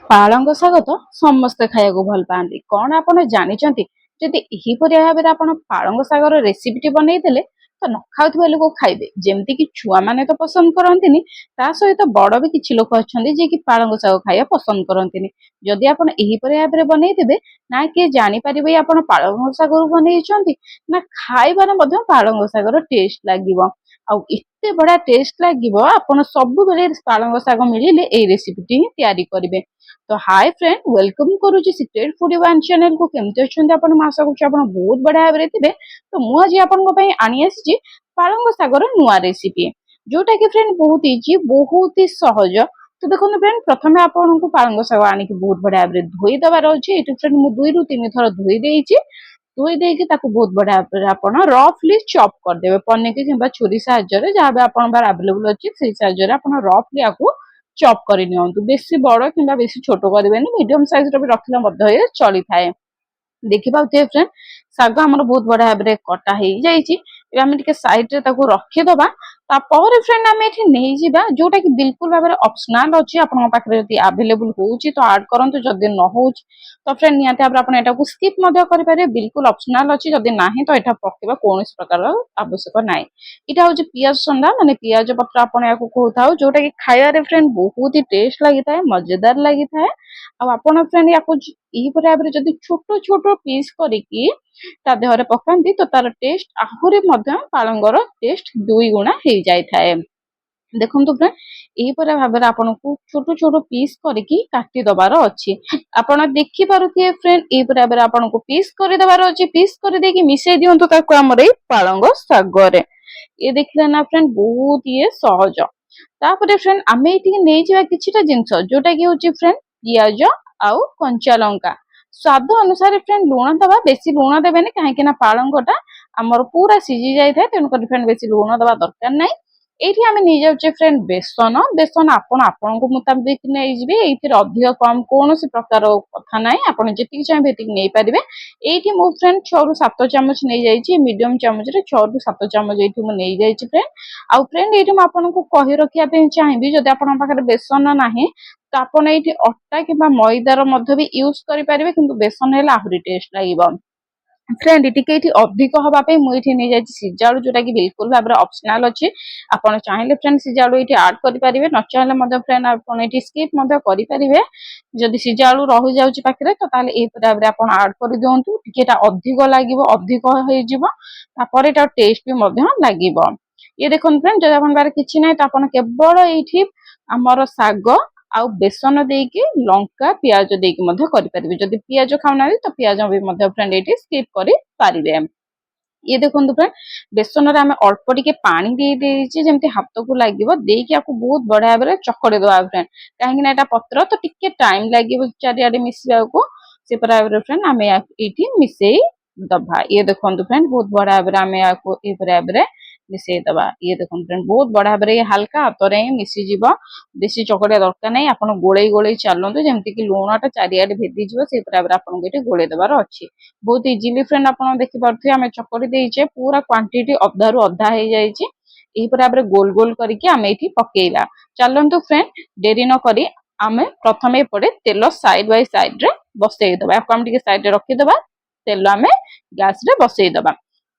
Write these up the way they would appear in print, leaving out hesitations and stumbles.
ପାଳଙ୍ଗ ଶାଗ ତ ସମସ୍ତେ ଖାଇବାକୁ ଭଲ ପାଆନ୍ତି। କଣ ଆପଣ ଜାଣିଛନ୍ତି ଯଦି ଏହିପରି ଭାବରେ ଆପଣ ପାଳଙ୍ଗ ଶାଗର ରେସିପିଟି ବନେଇଦେଲେ ତ ନ ଖାଉଥିବା ଲୋକ ଖାଇବେ। ଯେମିତି କି ଛୁଆମାନେ ତ ପସନ୍ଦ କରନ୍ତିନି, ତା ସହିତ ବଡ ବି କିଛି ଲୋକ ଅଛନ୍ତି ଯିଏ କି ପାଳଙ୍ଗ ଶାଗ ଖାଇବା ପସନ୍ଦ କରନ୍ତିନି। ଯଦି ଆପଣ ଏହିପରି ଭାବରେ ବନେଇଦେବେ, ନା କିଏ ଜାଣିପାରିବେ ଆପଣ ପାଳଙ୍ଗ ଶାଗରୁ ବନେଇଛନ୍ତି, ନା ଖାଇବାରେ ମଧ୍ୟ ପାଳଙ୍ଗ ଶାଗର ଟେଷ୍ଟ ଲାଗିବ। ଆଉ ଏତେ ବଢିଆ ଟେଷ୍ଟ ଲାଗିବ, ଆପଣ ସବୁବେଳେ ପାଳଙ୍ଗ ଶାଗ ମିଳିଲେ ଏଇ ରେସିପିଟି ହିଁ ତିଆରି କରିବେ। तो हाय फ्रेंड, वेलकम करूची सीक्रेट फूडी वन चैनल को। केमती अच्छे आपण मैं आशा करुच्ची आपण बहुत बढ़िया भाव में थे। तो मुझे आपन आनी आसी पालंग सागर नुआ रेसिपी, जोटा कि फ्रेंड बहुत इजी, बहुत ही सहज। तो देखो फ्रेंड, प्रथम आपको पालंग साग आनिक बहुत बढ़िया भाव में धोई दबार अच्छे। फ्रेंड मुझे 2 ରୁ 3 थर धोई देइछि। धोई देकी ताको बहुत बढ़िया भाव में आपण रफली चॉप करदेबे पनिकी किंबा छुरी साहाय्य जहाँ भी आपन बार अवेलेबल अच्छी से साहाय्य आपण रफली आपको चॉप कर नियंतु। बेसी बड़ किंबा बेसी छोट करबेनी, मीडियम साइज रो भी रखले मध्य चली थाए। देखि पाउथे फ्रेंड, साग हमर बहुत बढ़िया भाव में कटा हो जाइछि। आम टे सैड रे रखी दबा। तापर फ्रेंड आम ये नहीं जिबा जोटा कि बिल्कुल भाव में ऑप्शनल अच्छी। आपन पाखरे जदि अवेलेबल होउछि तो ऐड करंतु, जदि न होउछि तो फ्रेंड निहाती भाव आपन एटा को स्किप मध्य करि पारे। बिल्कुल ऑप्शनल अच्छी, जदि नाही तो एटा पकेबा कोनोस प्रकार आवश्यक नाही। इटा होछि पियाज संडा, माने पियाज पत्र आपन याको कहताउ, जोटा कि खाया रे फ्रेंड बहुत ही टेस्ट लागि थाए, मजेदार लागि थाए। आ आपन फ्रेंड याको एही परे भाव जदि छोट छोट पीस करिकी ता देहरे पकांती तो तार टेस्ट आहुरी मध्य पालंगर टेस्ट 2 गुणा हो जाय थाए। देखंतु फ्रेंड, एही परे भाव में आपनको छोट छोट पीस करिकी काटी दबार अछि। आपण देखि पारुथिए फ्रेंड, एही परे भाव में आपनको पीस करि दबार अछि। पीस करि देकी मिसै दियंतु ताको हमर एही पालंग सागरे। ये देखले ना फ्रेंड, बहुत ये सहज। तापरे फ्रेंड आमे एठी नै जिवा किछिटा जिंस, जोटा कि होची फ्रेंड पियाज आउ कंचा लंका। स्वाद अनुसार फ्रेंड लूण दबा, बेसी लूण देबेनी काहे कि ना पालंगटा हमर पूरा सिझी जाय थाए। तेनु कर फ्रेंड बेसी लूण दबा दरकार नै। एठी आमे नै जाउचे फ्रेंड बेसन। बेसन आपण आपनको मुताबिक नै जिबे, एथिर अधिक कम कोनोसी प्रकार कथा नै, आपण जेतिक चाहे बेतिक नै परिबे। एठी मो फ्रेंड 6 ରୁ 7 चामच नै जाइछि, मीडियम चामच रे 6 ରୁ 7 चामच एठी मो नै जाइछि फ्रेंड। आ फ्रेंड एठी म आपनको कहि रखिया पे चाहेबी, जदि आपण पाखरे बेसन नाही तो आपण एठी अट्टा किबा मैदार मध्य भी यूज करि परिबे, किंतु बेसन हेला आहुरी टेस्ट लागिबो। फ्रेंड टिके अधिक हवा पे मुझे नहीं जाइए सिझा आलू, जोटा कि बिल्कुल भाव में ऑप्शनल अच्छी। आपड़ चाहिए फ्रेंड सिझा आलू ये आड करेंगे, न चाहिए फ्रेंड आप स्किप करेंगे। जदि सिझा आलू रही जाऊँगी पाखे तो भाव में आप आड कर दिंतु। टिके अधिक लगे, अधिक होपर टेस्ट भी लगे। ये देखो फ्रेंड, जब आप बारे किसी ना तो आप केवल ये आमर साग आउ बेसन देकी लंका पियाज देकी मध्य करि परिबे। जदि पियाज खाउना तो पियाज भी मध्य फ्रेंड एठी स्किप करि पारिबे। ये देखो फ्रेंड, बेसन रे आमे अल्प टिके पानी दे देछि, जेमति हाथ को लागिवो। देकी आपको बहुत बढ़िया भाबरे चकड़ी दवा फ्रेंड, काहे कि ना एटा पत्र तो टिके टाइम लागिवो चारियाडे मिसिबा को। से पर फ्रेंड आमे एठी मिसेई दबा। ये देखो फ्रेंड, बहुत बढ़िया भाबरे आमे याको ए पर भाबरे मिसेई दबा। ये देखो फ्रेंड, बहुत बढ़िया भाबरे हल्का हाथ रे मिसी जिवो। बेसी चकड़िया दरकार नहीं, आप गोले गोले चलते जमती कि लुणटा चारियाडे भेदी जीव। से पर आपको ये गोले देवार अच्छी। बहुत इजिली फ्रेंड आप देखिपे आम चकड़ी देचे, पूरा क्वांटिटी अधा रु अधा हो जाइए। यही पर गोल गोल करके आम ये पकेला। चलतु फ्रेंड, डेरी न करी आमे प्रथम एपटे तेल साइड बाय साइड रे बसईदबा। आपको आम साइड रे रखीदबा, तेल आमे गैस रे बसईदबा।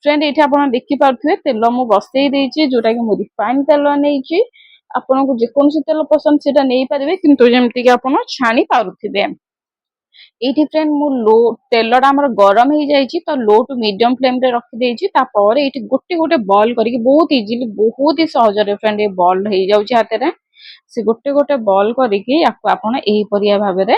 फ्रेंड ये आप देखिपे तेल मु बसई देछि, जोटा कि मु रिफाइन तेल नहीं। आपन को जेकोसी तेल पसंद से नहीं पारे, किंतु जमती कि आप छाणी पारुथिबे। ये फ्रेंड मु लो तेलटा आमर गरम हो जाइए, तो लो टू मीडियम फ्लेम रे रखी देछि। तापर ये गोटे गोटे बॉल करके बहुत इजिली, बहुत ही सहज फ्रेंड ये बॉल हो जाउछि हाथ रे। से गोटे गोटे बॉल करके आपन एही परिया भाव में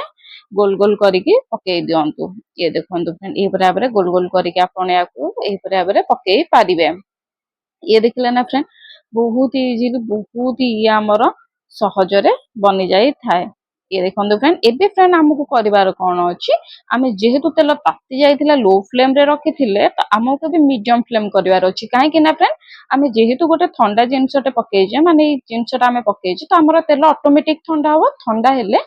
गोल गोल करके पकई दियंतु। ये देखंतु फ्रेंड, एही परिया भाव में गोल गोल करके आपन याको एही परिया भाव में पकई पारिबे। ये देखले ना फ्रेंड, बहुत इजिली, बहुत ही ये आमर सहजरे बनी जाई थाए। ये देखो फ्रेंड, एबे फ्रेंड आमको करिवार कौन अछि, आमे जेहेतु तेल ताती जाइथिला लो फ्लेम रे रखिथिले, तो आमको भी मीडियम फ्लेम करिवार अछि। काहे कि ना फ्रेंड, आमे जेहेतु गोटे ठंडा जिनसटे पकेइजे, माने जिनसटा आमे पकेइजे, तो हमर तेल ऑटोमेटिक ठंडा हो। ठंडा हेले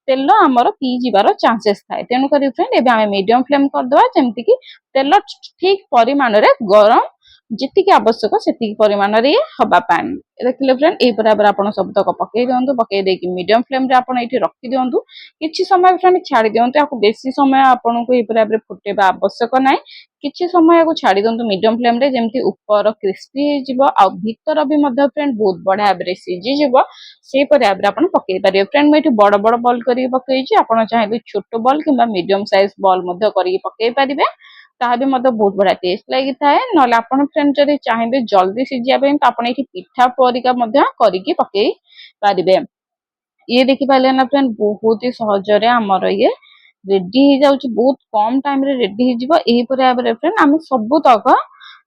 तेल आमर पी जिवार चांसेस थाए। तेनु करी फ्रेंड एबे आमे मीडियम फ्लेम कर दवा, जेमति कि तेल ठीक परिमाण रे गरम ଯେତିକି ଆବଶ୍ୟକ ସେତିକି ପରିମାଣରେ ହବା ପାଇଁ ଦେଖିଲେ ଫ୍ରେଣ୍ଡ ଏଇ ଭାବରେ ଆପଣ ସବୁତକ ପକେଇ ଦିଅନ୍ତୁ। ପକେଇ ଦେଇକି ମିଡିୟମ ଫ୍ଲେମ୍ରେ ଆପଣ ଏଇଠି ରଖିଦିଅନ୍ତୁ। କିଛି ସମୟ ଫ୍ରେଣ୍ଡ ଛାଡ଼ି ଦିଅନ୍ତୁ। ଆକୁ ବେଶୀ ସମୟ ଆପଣଙ୍କୁ ଏଇ ଭାବରେ ଫୁଟେଇବା ଆବଶ୍ୟକ ନାହିଁ। କିଛି ସମୟ ଆକୁ ଛାଡ଼ି ଦିଅନ୍ତୁ ମିଡିୟମ ଫ୍ଲେମ୍ରେ, ଯେମିତି ଉପର କ୍ରିସ୍ପି ହେଇଯିବ ଆଉ ଭିତର ବି ମଧ୍ୟ ଫ୍ରେଣ୍ଡ ବହୁତ ବଢ଼ିଆ ଭାବରେ ସିଝିଯିବ। ସେଇପରି ଭାବରେ ଆପଣ ପକେଇ ପାରିବେ। ଫ୍ରେଣ୍ଡ ମୁଁ ଏଠି ବଡ଼ ବଡ଼ ବଲ୍ କରିକି ପକେଇଛି। ଆପଣ ଚାହିଁଲେ ଛୋଟ ବଲ୍ କିମ୍ବା ମିଡିୟମ ସାଇଜ ବଲ୍ ମଧ୍ୟ କରିକି ପକେଇ ପାରିବେ। ତାହା ବି ମଧ୍ୟ ବହୁତ ବଢିଆ ଟେଷ୍ଟ ଲାଗିଥାଏ। ନହେଲେ ଆପଣ ଫ୍ରେଣ୍ଡ ଯଦି ଚାହିଁବେ ଜଲ୍ଦି ସିଝିବା ପାଇଁ ତ ଆପଣ ଏଠି ପିଠା ପରିକା ମଧ୍ୟ କରିକି ପକେଇ ପାରିବେ। ଇଏ ଦେଖିପାରିଲେ ନା ଫ୍ରେଣ୍ଡ ବହୁତ ହି ସହଜରେ ଆମର ଇଏ ରେଡି ହେଇଯାଉଛି। ବହୁତ କମ ଟାଇମ ରେ ରେଡି ହେଇଯିବ। ଏହିପରି ଭାବରେ ଫ୍ରେଣ୍ଡ ଆମେ ସବୁତକ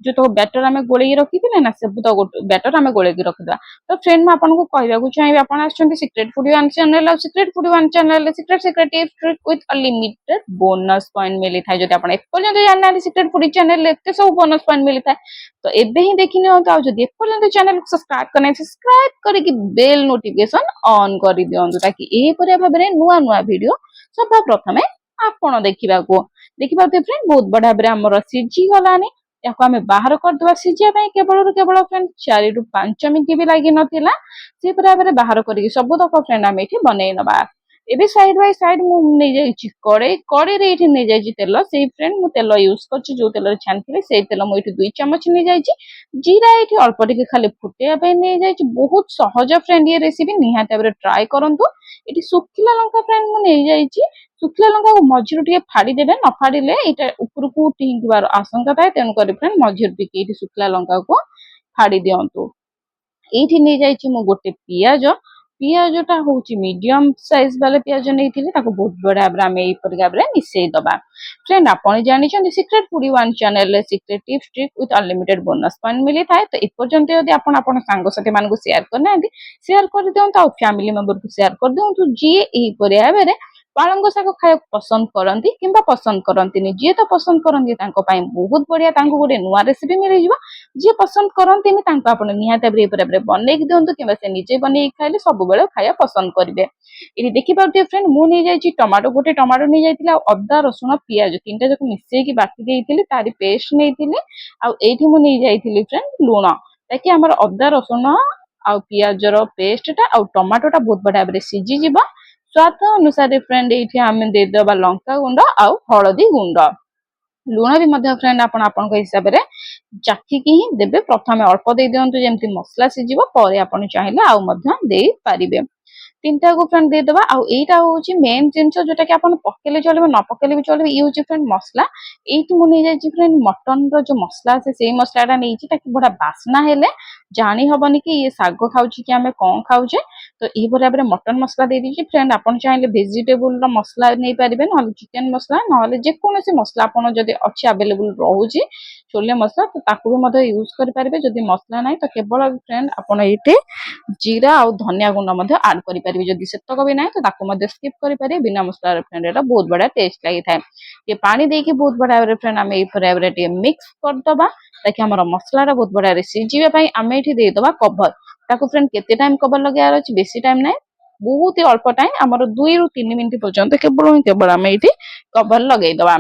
ଯୋଉ ବ୍ୟାଟର ଆମେ ଗୋଳେଇକି ରଖିଥିଲେ ନା ସବୁତକ ବ୍ୟାଟର ଆମେ ଗୋଳେଇକି ରଖିବା। ତ ଫ୍ରେଣ୍ଡ ମୁଁ ଆପଣଙ୍କୁ କହିବାକୁ ଚାହିଁବି, ଆପଣ ଆସିଛନ୍ତି ସିକ୍ରେଟ ଫୁଡି ୱାନ୍ ଚ୍ୟାନେଲ, ଆଉ ସିକ୍ରେଟ ଫୁଡି ୱାନ୍ ଚ୍ୟାନେଲରେ secret tips trick with unlimited bonus point ମିଳିଥାଏ। ଯଦି ଆପଣ ଏପର୍ଯ୍ୟନ୍ତ ଜାଣିନାହାନ୍ତି ସିକ୍ରେଟ ଫୁଡି ଚ୍ୟାନେଲରେ ଏତେ ସବୁ ବୋନସ ପଏଣ୍ଟ ମିଳିଥାଏ ତ ଏବେ ହିଁ ଦେଖି ନିଅନ୍ତୁ। ଆଉ ଯଦି ଏପର୍ଯ୍ୟନ୍ତ ଚ୍ୟାନେଲକୁ ସବସ୍କ୍ରାଇବ କରିନାହାନ୍ତି ସବସ୍କ୍ରାଇବ କରିକି ବେଲ ନୋଟିଫିକେସନ ଅନ୍ କରିଦିଅନ୍ତୁ, ତାକି ଏହିପରି ଭାବରେ ନୂଆ ନୂଆ ଭିଡିଓ ସବା ପ୍ରଥମେ ଆପଣ ଦେଖିପାରୁଥିବେ ଫ୍ରେଣ୍ଡ ବହୁତ ବଢିଆ ଭାବରେ ଆମର ସିଝି ଗଲାନି। ଏହାକୁ ଆମେ ବାହାର କରିଦବା ସିଝିବା ପାଇଁ। କେବଳରୁ କେବଳ ଫ୍ରେଣ୍ଡ 4 ରୁ 5 ମିନିଟ ବି ଲାଗିନଥିଲା। ସେପରି ଭାବରେ ବାହାର କରିକି ସବୁତକ ଫ୍ରେଣ୍ଡ ଆମେ ଏଠି ବନେଇ ନବା। ଏବେ ସାଇଡ ବାଇ ସାଇଡ ମୁଁ ନେଇଯାଇଛି କଡେଇରେ ଏଇଠି ନେଇଯାଇଛି ତେଲ। ସେଇ ଫ୍ରେଣ୍ଡ ମୁଁ ତେଲ ୟୁଜ କରୁଛି ଯୋଉ ତେଲରେ ଛାଣିଥିଲି ସେଇ ତେଲ ମୁଁ ଏଠି 2 ଚାମଚ ନେଇଯାଇଛି। ଜିରା ଏଇଠି ଅଳ୍ପ ଟିକେ ଖାଲି ଫୁଟେଇବା ପାଇଁ ନେଇଯାଇଛି। ବହୁତ ସହଜ ଫ୍ରେଣ୍ଡ ଇଏ ରେସିପି, ନିହାତି ଭାବରେ ଟ୍ରାଏ କରନ୍ତୁ। ଏଠି ଶୁଖିଲା ଲଙ୍କା ଫ୍ରେଣ୍ଡ ମୁଁ ନେଇଯାଇଛି। ଶୁଖିଲା ଲଙ୍କାକୁ ମଝିରୁ ଟିକେ ଫାଡ଼ିଦେବେ, ନ ଫାଡ଼ିଲେ ଏଇଟା ଉପରକୁ ଟିଙ୍ଗିବାର ଆଶଙ୍କା ଥାଏ। ତେଣୁକରି ଫ୍ରେଣ୍ଡ ମଝିରୁ ଟିକେ ଏଇଠି ଶୁଖିଲା ଲଙ୍କାକୁ ଫାଡ଼ି ଦିଅନ୍ତୁ। ଏଇଠି ନେଇଯାଇଛି ମୁଁ ଗୋଟେ ପିଆଜଟା ହଉଛି ମିଡିୟମ ସାଇଜ ବାଲା ପିଆଜ ନେଇଥିଲି। ତାକୁ ବହୁତ ବଢିଆ ଭାବରେ ଆମେ ଏଇପରି ଭାବରେ ମିଶେଇ ଦବା। ଫ୍ରେଣ୍ଡ ଆପଣ ଜାଣିଛନ୍ତି ସିକ୍ରେଟ ଫୁଡି ୱାନ୍ ଚ୍ୟାନେଲରେ secret tips trick with unlimited bonus point ମିଳିଥାଏ। ତ ଏପର୍ଯ୍ୟନ୍ତ ଯଦି ଆପଣ ସାଙ୍ଗସାଥି ମାନଙ୍କୁ ସେୟାର କରିନାହାନ୍ତି ସେୟାର କରିଦିଅନ୍ତୁ। ଆଉ ଫ୍ୟାମିଲି ମେମ୍ବରକୁ ସେୟାର କରିଦିଅନ୍ତୁ ଯିଏ ଏହିପରି ଭାବରେ ପାଳଙ୍ଗ ଶାଗ ଖାଇବାକୁ ପସନ୍ଦ କରନ୍ତି କିମ୍ବା ପସନ୍ଦ କରନ୍ତିନି। ଯିଏ ତ ପସନ୍ଦ କରନ୍ତି ତାଙ୍କ ପାଇଁ ବହୁତ ବଢିଆ, ତାଙ୍କୁ ଗୋଟେ ନୂଆ ରେସିପି ମିଳିଯିବ। ଯିଏ ପସନ୍ଦ କରନ୍ତିନି ତାଙ୍କୁ ଆପଣ ନିହାତି ଭାବରେ ଏହିପରି ଭାବରେ ବନେଇକି ଦିଅନ୍ତୁ, କିମ୍ବା ସେ ନିଜେ ବନେଇକି ଖାଇଲେ ସବୁବେଳେ ଖାଇବା ପସନ୍ଦ କରିବେ। ଏଠି ଦେଖିପାରୁଥିବେ ଫ୍ରେଣ୍ଡ ମୁଁ ନେଇଯାଇଛି ଗୋଟେ ଟମାଟୋ ନେଇଯାଇଥିଲି, ଆଉ ଅଦା ରସୁଣ ପିଆଜ ତିନିଟା ଯାକ ମିଶେଇକି ବାଟି ଦେଇଥିଲି, ତାରି ପେଷ୍ଟ ନେଇଥିଲି। ଆଉ ଏଇଠି ମୁଁ ନେଇଯାଇଥିଲି ଫ୍ରେଣ୍ଡ ଲୁଣ, ତାକି ଆମର ଅଦା ରସୁଣ ଆଉ ପିଆଜର ପେଷ୍ଟଟା ଆଉ ଟମାଟୋଟା ବହୁତ ବଢିଆ ଭାବରେ ସିଝିଯିବ। ସ୍ୱାଦ ଅନୁସାରେ ଫ୍ରେଣ୍ଡ ଏଇଠି ଆମେ ଦେଇଦବା ଲଙ୍କା ଗୁଣ୍ଡ ଆଉ ହଳଦୀ ଗୁଣ୍ଡ। ଲୁଣ ବି ମଧ୍ୟ ଫ୍ରେଣ୍ଡ ଆପଣ ଆପଣଙ୍କ ହିସାବରେ ଚାଖିକି ହିଁ ଦେବେ। ପ୍ରଥମେ ଅଳ୍ପ ଦେଇ ଦିଅନ୍ତୁ ଯେମିତି ମସଲା ସିଝିବ, ପରେ ଆପଣ ଚାହିଁଲେ ଆଉ ମଧ୍ୟ ଦେଇପାରିବେ। ତିନିଟାକୁ ଫ୍ରେଣ୍ଡ ଦେଇଦବା। ଆଉ ଏଇଟା ହଉଛି ମେନ୍ ଜିନିଷ ଯୋଉଟା କି ଆପଣ ପକେଇଲେ ଚଳିବ ନ ପକେଇଲେ ବି ଚଳିବ। ଇଏ ହଉଛି ଫ୍ରେଣ୍ଡ ମସଲା। ଏଇଠି ମୁଁ ନେଇଯାଇଛି ଫ୍ରେଣ୍ଡ ମଟନର ଯୋଉ ମସଲା ଅଛି ସେଇ ମସଲାଟା ନେଇଛି, ତାକି ବଢିଆ ବାସ୍ନା ହେଲେ ଜାଣି ହବନି କି ଇଏ ଶାଗ ଖାଉଛି କି ଆମେ କଣ ଖାଉଛେ। ତ ଏହିପରି ଭାବରେ ମଟନ ମସଲା ଦେଇଦେଇଛି। ଫ୍ରେଣ୍ଡ ଆପଣ ଚାହିଁଲେ ଭେଜିଟେବୁଲର ମସଲା ନେଇପାରିବେ, ନହେଲେ ଚିକେନ ମସଲା, ନହେଲେ ଯେକୌଣସି ମସଲା ଆପଣ ଯଦି ଅଛି ଆଭେଲେବୁଲ ରହୁଛି ଛୋଲେ ମସଲା ତ ତାକୁ ବି ମଧ୍ୟ ୟୁଜ କରିପାରିବେ। ଯଦି ମସଲା ନାହିଁ ତ କେବଳ ଫ୍ରେଣ୍ଡ ଆପଣ ଏଇଠି ଜିରା ଆଉ ଧନିଆ ଗୁଣ୍ଡ ମଧ୍ୟ ଆଡ କରିପାରିବେ। ଯଦି ସେତକ ବି ନାହିଁ ତ ତାକୁ ମଧ୍ୟ ସ୍କିପ୍ କରିପାରିବେ। ବିନା ମସଲାରେ ଫ୍ରେଣ୍ଡ ଏଟା ବହୁତ ବଢିଆ ଟେଷ୍ଟ ଲାଗିଥାଏ। ଟିକେ ପାଣି ଦେଇକି ବହୁତ ବଢିଆ ଭାବରେ ଫ୍ରେଣ୍ଡ ଆମେ ଏହିପରି ଭାବରେ ଟିକେ ମିକ୍ସ କରିଦବା, ତାକି ଆମର ମସଲାଟା ବହୁତ ବଢିଆ ସିଝିବା ପାଇଁ। ଆମେ ଏଠି ଦେଇଦବା କଭର। ତାକୁ ଫ୍ରେଣ୍ଡ କେତେ ଟାଇମ କଭର ଲଗେଇବାର ଅଛି, ବେଶୀ ଟାଇମ ନାହିଁ, ବହୁତ ହି ଅଳ୍ପ ଟାଇମ, ଆମର 2 ରୁ 3 ମିନିଟ ପର୍ଯ୍ୟନ୍ତ କେବଳ ଆମେ ଏଇଠି କଭର ଲଗେଇଦବା।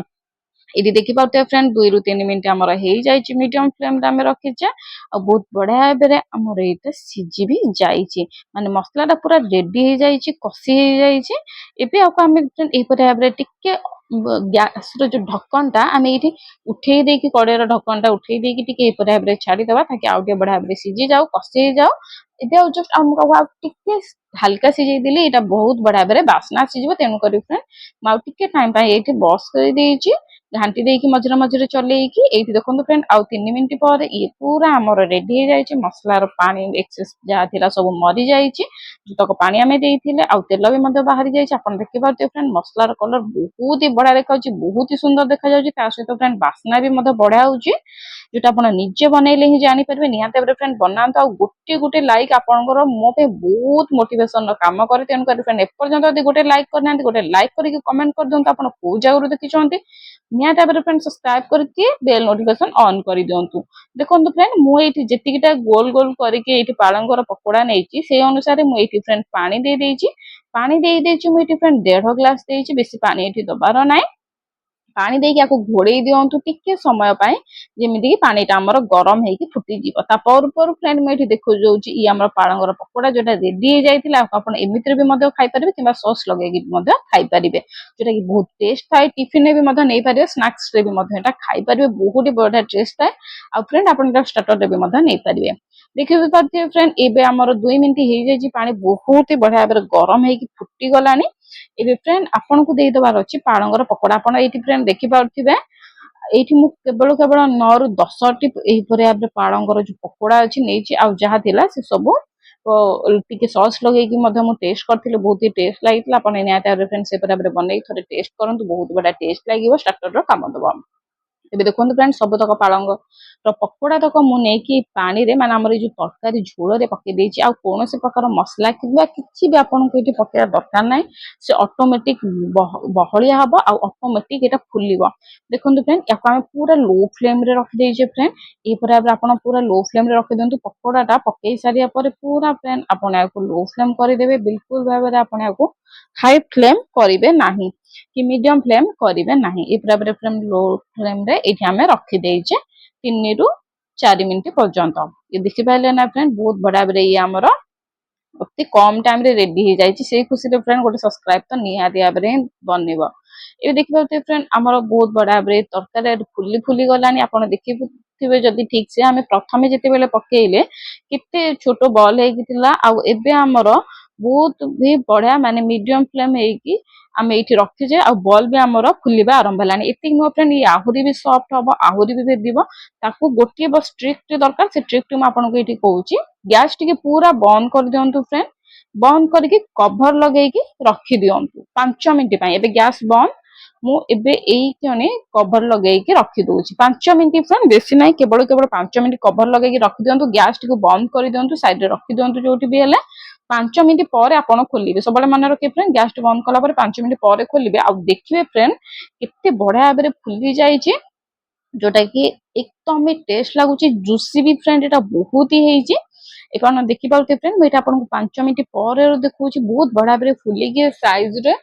ଏଠି ଦେଖିପାରୁଥିବେ ଫ୍ରେଣ୍ଡ 2 ରୁ 3 ମିନିଟ ଆମର ହେଇଯାଇଛି। ମିଡିୟମ ଫ୍ଲେମରେ ଆମେ ରଖିଛେ, ଆଉ ବହୁତ ବଢିଆ ଭାବରେ ଆମର ଏଇଟା ସିଝି ବି ଯାଇଛି। ମାନେ ମସଲାଟା ପୁରା ରେଡି ହେଇଯାଇଛି, କଷି ହେଇଯାଇଛି। ଏବେ ଆକୁ ଆମେ ଏହିପରି ଭାବରେ ଟିକେ ଗ୍ୟାସର ଯୋଉ ଢକଣଟା ଆମେ ଏଇଠି ଉଠେଇ ଦେଇକି, କଡେଇର ଢକଣଟା ଉଠେଇ ଦେଇକି ଟିକେ ଏହିପରି ଭାବରେ ଛାଡିଦବା, ତାକି ଆଉ ଟିକେ ବଢିଆ ଭାବରେ ସିଝି ଯାଉ, କଷି ହେଇଯାଉ। ଏବେ ଆଉ ଜଷ୍ଟ ଆମକୁ ଆଉ ଟିକେ ହାଲକା ସିଝେଇ ଦେଲେ ଏଇଟା ବହୁତ ବଢିଆ ଭାବରେ ବାସ୍ନା ଆସିଯିବ। ତେଣୁକରି ଫ୍ରେଣ୍ଡ ମୁଁ ଆଉ ଟିକେ ଟାଇମ ପାଇଁ ଏଇଠି ବସ କରିଦେଇଛି, ଘାଣ୍ଟି ଦେଇକି ମଝିରେ ମଝିରେ ଚଲେଇକି। ଏଇଠି ଦେଖନ୍ତୁ ଫ୍ରେଣ୍ଡ ଆଉ 3 ମିନିଟ ପରେ ଇଏ ପୁରା ଆମର ରେଡି ହେଇଯାଇଛି। ମସଲାର ପାଣି ଏକ୍ସେସ ଯାହା ଥିଲା ସବୁ ମରିଯାଇଛି। ଯେତକ ପାଣି ଆମେ ଦେଇଥିଲେ ଆଉ ତେଲ ବି ମଧ୍ୟ ବାହାରି ଯାଇଛି। ଆପଣ ଦେଖିପାରୁଥିବେ ଫ୍ରେଣ୍ଡ ମସଲାର କଲର ବହୁତ ହି ବଢିଆ ଦେଖାଯାଉଛି, ବହୁତ ହି ସୁନ୍ଦର ଦେଖାଯାଉଛି। ତା ସହିତ ଫ୍ରେଣ୍ଡ ବାସ୍ନା ବି ମଧ୍ୟ ବଢିଆ ହଉଛି, ଯୋଉଟା ଆପଣ ନିଜେ ବନେଇଲେ ହିଁ ଜାଣିପାରିବେ। ନିହାତି ଭାବରେ ଫ୍ରେଣ୍ଡ ବନାନ୍ତୁ। ଆଉ ଗୋଟେ ଲାଇକ୍ ଆପଣଙ୍କର ମୋ ପାଇଁ ବହୁତ ମୋଟିଭେସନର କାମ କରେ। ତେଣୁକରି ଫ୍ରେଣ୍ଡ ଏପର୍ଯ୍ୟନ୍ତ ଯଦି ଗୋଟେ ଲାଇକ୍ କରିନାହାନ୍ତି, ଗୋଟେ ଲାଇକ୍ କରିକି କମେଣ୍ଟ କରିଦିଅନ୍ତୁ ଆପଣ କୋଉ ଜାଗାରୁ ଦେଖିଛନ୍ତି। ନିହାତି ଭାବରେ ଫ୍ରେଣ୍ଡ ସବସ୍କ୍ରାଇବ କରିକି ବେଲ ନୋଟିଫିକେସନ ଅନ୍ କରିଦିଅନ୍ତୁ। ଦେଖନ୍ତୁ ଫ୍ରେଣ୍ଡ ମୁଁ ଏଇଠି ଯେତିକିଟା ଗୋଲ ଗୋଲ କରିକି ଏଇଠି ପାଳଙ୍ଗର ପକୋଡା ନେଇଛି, ସେଇ ଅନୁସାରେ ମୁଁ ଏଇଠି ଫ୍ରେଣ୍ଡ ପାଣି ଦେଇଦେଇଛି। ମୁଁ ଏଇଠି ଫ୍ରେଣ୍ଡ 1.5 ଗ୍ଲାସ ଦେଇଛି, ବେଶୀ ପାଣି ଏଇଠି ଦବାର ନାହିଁ। ପାଣି ଦେଇକି ଆକୁ ଘୋଡେଇ ଦିଅନ୍ତୁ ଟିକେ ସମୟ ପାଇଁ, ଯେମିତି କି ପାଣିଟା ଆମର ଗରମ ହେଇକି ଫୁଟିଯିବ। ତା ପରରୁ ଫ୍ରେଣ୍ଡ ମୁଁ ଏଠି ଦେଖାଉଛି ଇଏ ଆମର ପାଳଙ୍ଗର ପକୋଡା ଯୋଉଟା ରେଡି ହେଇଯାଇଥିଲା। ଆପଣ ଏମିତିରେ ବି ମଧ୍ୟ ଖାଇପାରିବେ କିମ୍ବା ସସ୍ ଲଗେଇକି ମଧ୍ୟ ଖାଇପାରିବେ, ଯୋଉଟା କି ବହୁତ ଟେଷ୍ଟ ଥାଏ। ଟିଫିନରେ ବି ମଧ୍ୟ ନେଇପାରିବେ, ସ୍ନାକ୍ସରେ ବି ମଧ୍ୟ ଏଟା ଖାଇପାରିବେ, ବହୁତ ବଢିଆ ଟେଷ୍ଟ ଥାଏ। ଆଉ ଫ୍ରେଣ୍ଡ ଆପଣ ଏଟା ଷ୍ଟାର୍ଟରରେ ବି ମଧ୍ୟ ନେଇପାରିବେ। ଦେଖିବି ପାରୁଥିବେ ଫ୍ରେଣ୍ଡ ଏବେ ଆମର 2 ମିନିଟ୍ ହେଇଯାଇଛି, ପାଣି ବହୁତ ବଢିଆ ଭାବରେ ଗରମ ହେଇକି ଫୁଟିଗଲାଣି। ଏବେ ଫ୍ରେଣ୍ଡ ଆପଣଙ୍କୁ ଦେଇଦେବାର ଅଛି ପାଳଙ୍ଗର ପକୋଡା। ଆପଣ ଏଇଠି ଫ୍ରେଣ୍ଡ ଦେଖିପାରୁଥିବେ, ଏଇଠି ମୁଁ କେବଳ 9 ରୁ 10ଟି ଏହିପରି ଭାବରେ ପାଳଙ୍ଗର ଯୋଉ ପକୋଡା ଅଛି ନେଇଛି। ଆଉ ଯାହା ଥିଲା ସେ ସବୁ ଟିକେ ସସ୍ ଲଗେଇକି ମଧ୍ୟ ମୁଁ ଟେଷ୍ଟ କରିଥିଲି, ବହୁତ ହି ଟେଷ୍ଟ ଲାଗିଥିଲା। ଆପଣ ନିହାତି ଭାବରେ ଫ୍ରେଣ୍ଡ ସେପରି ଭାବରେ ବନେଇ ଥରେ ଟେଷ୍ଟ କରନ୍ତୁ, ବହୁତ ବଢିଆ ଟେଷ୍ଟ ଲାଗିବ, ଷ୍ଟାର୍ଟରର କାମ ଦବ। ଏବେ ଦେଖନ୍ତୁ ଫ୍ରେଣ୍ଡ ସବୁତକ ପାଳଙ୍ଗର ପକୋଡା ତକ ମୁଁ ନେଇକି ପାଣିରେ ମାନେ ଆମର ଏଇ ଯୋଉ ତରକାରୀ ଝୋଳରେ ପକେଇ ଦେଇଛି। ଆଉ କୌଣସି ପ୍ରକାର ମସଲା କିମ୍ବା କିଛି ବି ଆପଣଙ୍କୁ ଏଠି ପକେଇବା ଦରକାର ନାହିଁ। ସେ ଅଟୋମେଟିକ ବହଳିଆ ହବ ଆଉ ଅଟୋମେଟିକ ଏଟା ଫୁଲିବ। ଦେଖନ୍ତୁ ଫ୍ରେଣ୍ଡ ୟାକୁ ଆମେ ପୁରା ଲୋ ଫ୍ଲେମରେ ରଖିଦେଇଛେ। ଫ୍ରେଣ୍ଡ ଏହିପରି ଭାବରେ ଆପଣ ପୁରା ଲୋ ଫ୍ଲେମରେ ରଖିଦିଅନ୍ତୁ। ପକୋଡାଟା ପକେଇ ସାରିବା ପରେ ପୁରା ଫ୍ରେଣ୍ଡ ଆପଣ ୟାକୁ ଲୋ ଫ୍ଲେମ କରିଦେବେ। ବିଲକୁଲ ଭାବରେ ଆପଣ ୟାକୁ ହାଇ ଫ୍ଲେମ କରିବେ ନାହିଁ କି ମିଡିୟମ ଫ୍ଲେମ କରିବେ ନାହିଁ। ଏ ଭାବରେ ଫ୍ରେଣ୍ଡ ଲୋ ଫ୍ଲେମରେ ଏଇଠି ଆମେ ରଖିଦେଇଛେ 3 ରୁ 4 ମିନିଟ୍ ପର୍ଯ୍ୟନ୍ତ। ଏ ଦେଖିପାରିଲେ ନା ଫ୍ରେଣ୍ଡ, ବହୁତ ବଢିଆ ଭାବରେ ଇଏ ଆମର ଅତି କମ ଟାଇମ ରେ ରେଡି ହେଇଯାଇଛି। ସେଇ ଖୁସିରେ ଫ୍ରେଣ୍ଡ ଗୋଟେ ସବସ୍କ୍ରାଇବ ତ ନିହାତି ଭାବରେ ହିଁ ବନିବ। ଏବେ ଦେଖିପାରୁଥିବେ ଫ୍ରେଣ୍ଡ ଆମର ବହୁତ ବଢିଆ ଭାବରେ ତରକାରୀ ଫୁଲି ଗଲାଣି। ଆପଣ ଦେଖିଥିବେ ଯଦି ଠିକ ସେ ଆମେ ପ୍ରଥମେ ଯେତେବେଳେ ପକେଇଲେ କେତେ ଛୋଟ ବଲ ହେଇକି ଥିଲା, ଆଉ ଏବେ ଆମର ବହୁତ ବି ବଢିଆ ମାନେ ମିଡିୟମ ଫ୍ଲେମ ହେଇକି ଆମେ ଏଇଠି ରଖିଛେ। ଆଉ ବଲ ବି ଆମର ଫୁଲିବା ଆରମ୍ଭ ହେଲାଣି। ଏତିକି ନୁହଁ ଫ୍ରେଣ୍ଡ, ଇଏ ଆହୁରି ବି ସଫ୍ଟ ହବ, ଆହୁରି ବି ଭେଦିବ। ତାକୁ ଗୋଟିଏ ବସ୍ ଟ୍ରିକ୍ ଦରକାର, ସେ ଟ୍ରିକ୍ ମୁଁ ଆପଣଙ୍କୁ ଏଇଠି କହୁଛି। ଗ୍ୟାସ ଟିକେ ପୁରା ବନ୍ଦ କରିଦିଅନ୍ତୁ ଫ୍ରେଣ୍ଡ, ବନ୍ଦ କରିକି କଭର ଲଗେଇକି ରଖିଦିଅନ୍ତୁ 5 ମିନିଟ୍ ପାଇଁ। ଏବେ ଗ୍ୟାସ ବନ୍ଦ, ମୁଁ ଏବେ ଏଇ କଭର ଲଗେଇକି ରଖିଦଉଛି 5 ମିନିଟ୍ ଫ୍ରେଣ୍ଡ, ବେଶୀ ନାହିଁ, କେବଳ 5 ମିନିଟ୍ କଭର ଲଗେଇକି ରଖିଦିଅନ୍ତୁ। ଗ୍ୟାସ ଟିକୁ ବନ୍ଦ କରିଦିଅନ୍ତୁ, ସାଇଡରେ ରଖିଦିଅନ୍ତୁ ଯୋଉଠି ବି ହେଲେ। 5 ମିନିଟ୍ ପରେ ଆପଣ ଖୋଲିବେ। ସବୁବେଳେ ମନେ ରଖିବେ ଫ୍ରେଣ୍ଡ, ଗ୍ୟାସ ଟି ବନ୍ଦ କଲା ପରେ 5 ମିନିଟ୍ ପରେ ଖୋଲିବେ। ଆଉ ଦେଖିବେ ଫ୍ରେଣ୍ଡ କେତେ ବଢିଆ ଭାବରେ ଫୁଲି ଯାଇଛି, ଯୋଉଟା କି ଏକଦମ ଟେଷ୍ଟ ଲାଗୁଛି, ଜୁସି ବି ଫ୍ରେଣ୍ଡ ଏଟା ବହୁତ ହି ହେଇଛି। ଆପଣ ଦେଖିପାରୁଥିବେ ଫ୍ରେଣ୍ଡ, ମୁଁ ଏଇଟା ଆପଣଙ୍କୁ 5 ମିନିଟ୍ ପରେ ଦେଖଉଛି, ବହୁତ ବଢିଆ ଭାବରେ ଫୁଲିକି ସାଇଜରେ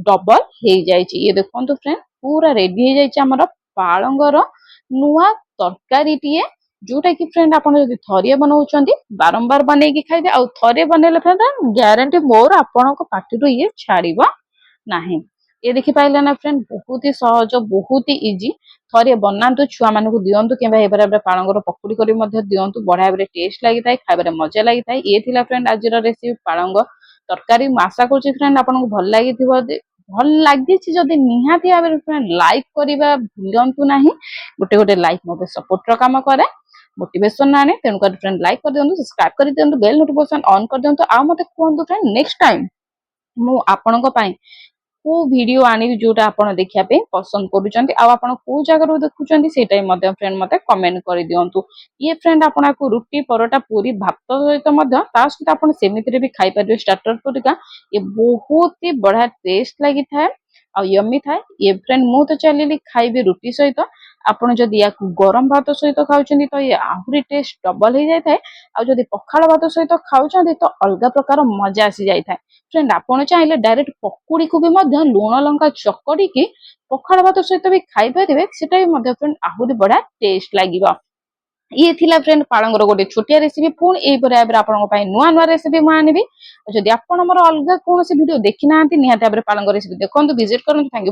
ଡବଲ ହେଇଯାଇଛି। ଇଏ ଦେଖନ୍ତୁ ଫ୍ରେଣ୍ଡ ପୁରା ରେଡି ହେଇଯାଇଛି ଆମର ପାଳଙ୍ଗର ନୂଆ ତରକାରୀଟିଏ, ଯୋଉଟା କି ଫ୍ରେଣ୍ଡ ଆପଣ ଯଦି ଥରିଏ ବନଉଛନ୍ତି ବାରମ୍ବାର ବନେଇକି ଖାଇବେ। ଆଉ ଥରେ ବନେଇଲେ ଫ୍ରେଣ୍ଡ ଗ୍ୟାରେଣ୍ଟି ମୋର ଆପଣଙ୍କ ପାଟିରୁ ଇଏ ଛାଡିବ ନାହିଁ। ଏ ଦେଖିପାରିଲେ ନା ଫ୍ରେଣ୍ଡ, ବହୁତ ହି ସହଜ, ବହୁତ ହି ଇଜି। ଥରେ ବନାନ୍ତୁ, ଛୁଆମାନଙ୍କୁ ଦିଅନ୍ତୁ, କିମ୍ବା ଏ ଭାବରେ ପାଳଙ୍ଗର ପକୁଡି କରି ମଧ୍ୟ ଦିଅନ୍ତୁ। ବଢିଆ ଭାବରେ ଟେଷ୍ଟ ଲାଗିଥାଏ, ଖାଇବାରେ ମଜା ଲାଗିଥାଏ। ଇଏ ଥିଲା ଫ୍ରେଣ୍ଡ ଆଜିର ରେସିପି ପାଳଙ୍ଗ ତରକାରୀ। ମୁଁ ଆଶା କରୁଛି ଫ୍ରେଣ୍ଡ ଆପଣଙ୍କୁ ଭଲ ଲାଗିଥିବ। ଭଲ ଲାଗିଛି ଯଦି ନିହାତି ଭାବରେ ଫ୍ରେଣ୍ଡ ଲାଇକ୍ କରିବା ଭୁଲନ୍ତୁ ନାହିଁ। ଗୋଟେ ଲାଇକ୍ ମୋ ସପୋର୍ଟର କାମ କରେ, ମୋଟିଭେସନ ଆଣେ। ତେଣୁକରି ଫ୍ରେଣ୍ଡ ଲାଇକ୍ କରିଦିଅନ୍ତୁ, ସବସ୍କ୍ରାଇବ କରିଦିଅନ୍ତୁ, ବେଲ ନୋଟିଫିକେସନ ଅନ୍ କରିଦିଅନ୍ତୁ। ଆଉ ମତେ କୁହନ୍ତୁ ଫ୍ରେଣ୍ଡ ନେକ୍ସଟ ଟାଇମ ମୁଁ ଆପଣଙ୍କ ପାଇଁ କୋଉ ଭିଡିଓ ଆଣିବି ଯୋଉଟା ଆପଣ ଦେଖିବା ପାଇଁ ପସନ୍ଦ କରୁଛନ୍ତି, ଆଉ ଆପଣ କୋଉ ଜାଗାରୁ ଦେଖୁଛନ୍ତି ସେଇଟା ମଧ୍ୟ ଫ୍ରେଣ୍ଡ ମତେ କମେଣ୍ଟ କରିଦିଅନ୍ତୁ। ଇଏ ଫ୍ରେଣ୍ଡ ଆପଣଙ୍କୁ ରୁଟି, ପରଟା, ପୁରୀ, ଭାତ ସହିତ ମଧ୍ୟ ତା ସହିତ ଆପଣ ସେମିତିରେ ବି ଖାଇପାରିବେ ଷ୍ଟାର୍ଟର ପରିକା। ଏ ବହୁତ ହି ବଢିଆ ଟେଷ୍ଟ ଲାଗିଥାଏ ଆଉ ୟମି ଥାଏ। ଇଏ ଫ୍ରେଣ୍ଡ ମୁଁ ତ ଚାଲିଲି ଖାଇବି ରୁଟି ସହିତ, ଆପଣ ଯଦି ୟାକୁ ଗରମ ଭାତ ସହିତ ଖାଉଛନ୍ତି ତ ଇଏ ଆହୁରି ଟେଷ୍ଟ ଡବଲ ହେଇଯାଇଥାଏ। ଆଉ ଯଦି ପଖାଳ ଭାତ ସହିତ ଖାଉଛନ୍ତି ତ ଅଲଗା ପ୍ରକାର ମଜା ଆସି ଯାଇଥାଏ। ଫ୍ରେଣ୍ଡ ଆପଣ ଚାହିଁଲେ ଡାଇରେକ୍ଟ ପକୁଡିକୁ ବି ମଧ୍ୟ ଲୁଣ ଲଙ୍କା ଚକଡିକି ପଖାଳ ଭାତ ସହିତ ବି ଖାଇପାରିବେ, ସେଟା ବି ମଧ୍ୟ ଫ୍ରେଣ୍ଡ ଆହୁରି ବଢିଆ ଟେଷ୍ଟ ଲାଗିବ। ଇଏ ଥିଲା ଫ୍ରେଣ୍ଡ ପାଳଙ୍ଗର ଗୋଟେ ଛୋଟିଆ ରେସିପି। ପୁଣି ଏଇପରି ଭାବରେ ଆପଣଙ୍କ ପାଇଁ ନୂଆ ରେସିପି ମୁଁ ଆଣିବି। ଯଦି ଆପଣ ମୋର ଅଲଗା କୌଣସି ଭିଡିଓ ଦେଖିନାହାନ୍ତି, ନିହାତି ଭାବରେ ପାଳଙ୍ଗ ରେସିପି ଦେଖନ୍ତୁ, ଭିଜିଟ କରନ୍ତୁ। Thank you.